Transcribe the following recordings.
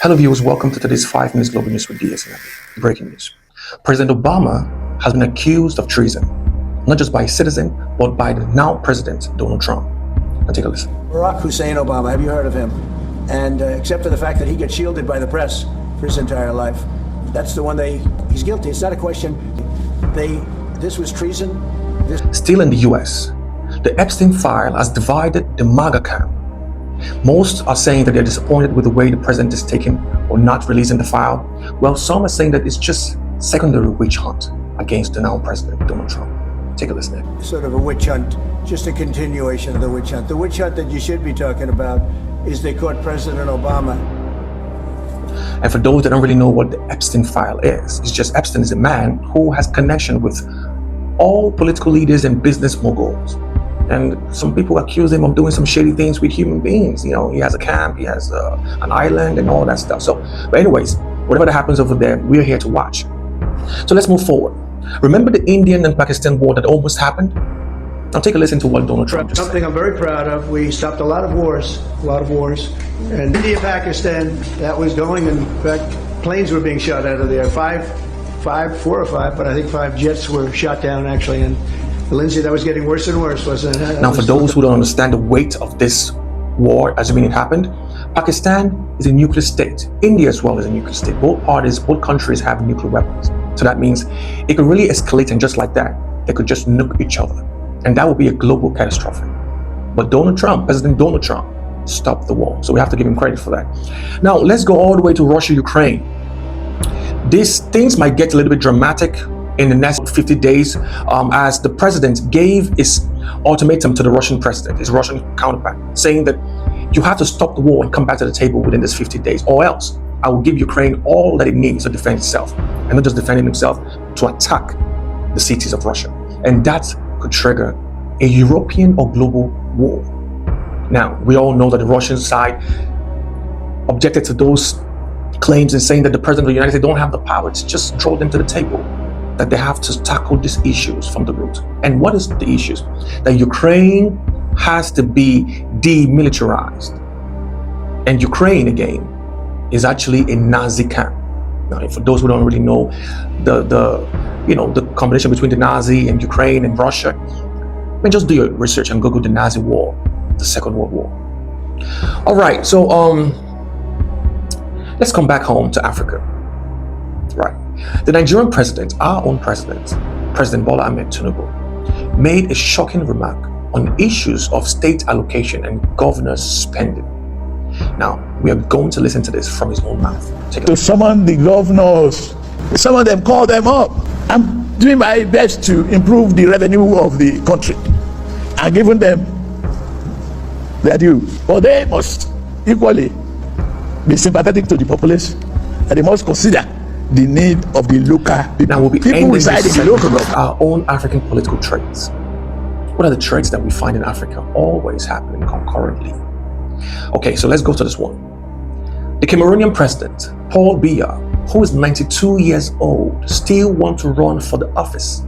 Hello viewers, welcome to today's 5 Minutes Global News with DS. Breaking news. President Obama has been accused of treason, not just by a citizen, but by the now President Donald Trump. Now take a listen. Barack Hussein Obama, have you heard of him? And except for the fact that he gets shielded by the press for his entire life, that's the one he's guilty. It's not a question. This was treason. Still in the US, the Epstein file has divided the MAGA camp. Most are saying that they're disappointed with the way the president is taking or not releasing the file, while some are saying that it's just secondary witch hunt against the now president, Donald Trump. Take a listen. Sort of a witch hunt, just a continuation of the witch hunt. The witch hunt that you should be talking about is they caught President Obama. And for those that don't really know what the Epstein file is, it's just Epstein is a man who has connection with all political leaders and business moguls. And some people accuse him of doing some shady things with human beings. You know, he has a camp, he has an island and all that stuff. So, but anyways, whatever that happens over there, we're here to watch. So let's move forward. Remember the Indian and Pakistan war that almost happened? Now take a listen to what Donald Trump just said. Something I'm very proud of. We stopped a lot of wars. And India, Pakistan, that was going. In fact, planes were being shot out of there. Four or five, but I think 5 jets were shot down actually. And Lindsay, that was getting worse and worse, wasn't it? Now, for those who don't understand the weight of this war, assuming it happened, Pakistan is a nuclear state. India as well is a nuclear state. Both countries have nuclear weapons. So that means it could really escalate, and just like that, they could just nuke each other. And that would be a global catastrophe. But President Donald Trump, stopped the war. So we have to give him credit for that. Now, let's go all the way to Russia, Ukraine. These things might get a little bit dramatic in the next 50 days, as the president gave his ultimatum to the Russian president, his Russian counterpart, saying that you have to stop the war and come back to the table within this 50 days, or else I will give Ukraine all that it needs to defend itself, and not just defending itself, to attack the cities of Russia. And that could trigger a European or global war. Now, we all know that the Russian side objected to those claims and saying that the president of the United States don't have the power to just draw them to the table, that they have to tackle these issues from the root. And what is the issues? That Ukraine has to be demilitarized. And Ukraine, again, is actually a Nazi camp. Now, for those who don't really know the combination between the Nazi and Ukraine and Russia, I mean, just do your research and Google the Nazi war, the Second World War. All right, so let's come back home to Africa. Right. The Nigerian president, our own president, President Bola Ahmed Tinubu, made a shocking remark on issues of state allocation and governors' spending. Now, we are going to listen to this from his own mouth. To summon the governors, some of them call them up. I'm doing my best to improve the revenue of the country and giving them their due. But they must equally be sympathetic to the populace, and they must consider the need of the local people. Now we'll be people reside in the local government. Our own African political traits. What are the traits that we find in Africa always happening concurrently? Okay, so let's go to this one. The Cameroonian president, Paul Biya, who is 92 years old, still wants to run for the office.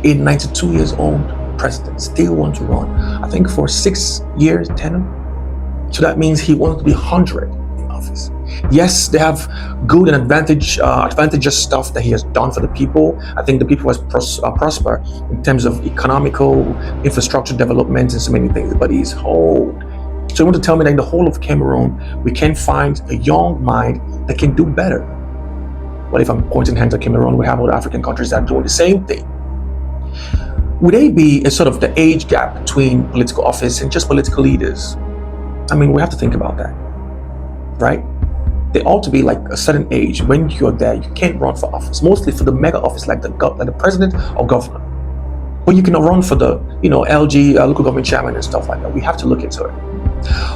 A 92 years old president still wants to run, I think, for 6 years tenure. So that means he wants to be 100 in office. Yes, they have good and advantageous stuff that he has done for the people. I think the people has prosper in terms of economical infrastructure development and so many things, but he's old. So you want to tell me that in the whole of Cameroon, we can find a young mind that can do better? Well, if I'm pointing hands at Cameroon, we have other African countries that are doing the same thing. Would they be a sort of the age gap between political office and just political leaders? I mean, we have to think about that, right? They ought to be like a certain age. When you're there, you can't run for office, mostly for the mega office like the president or governor. But you can run for the, LG, local government chairman and stuff like that. We have to look into it.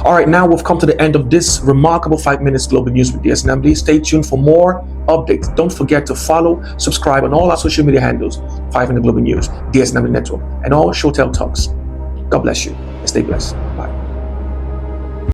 All right, now we've come to the end of this remarkable 5 Minutes Global News with DSNMD. Stay tuned for more updates. Don't forget to follow, subscribe on all our social media handles, 5 Minute Global News, DSNMD Network, and all Showtel Talks. God bless you and stay blessed.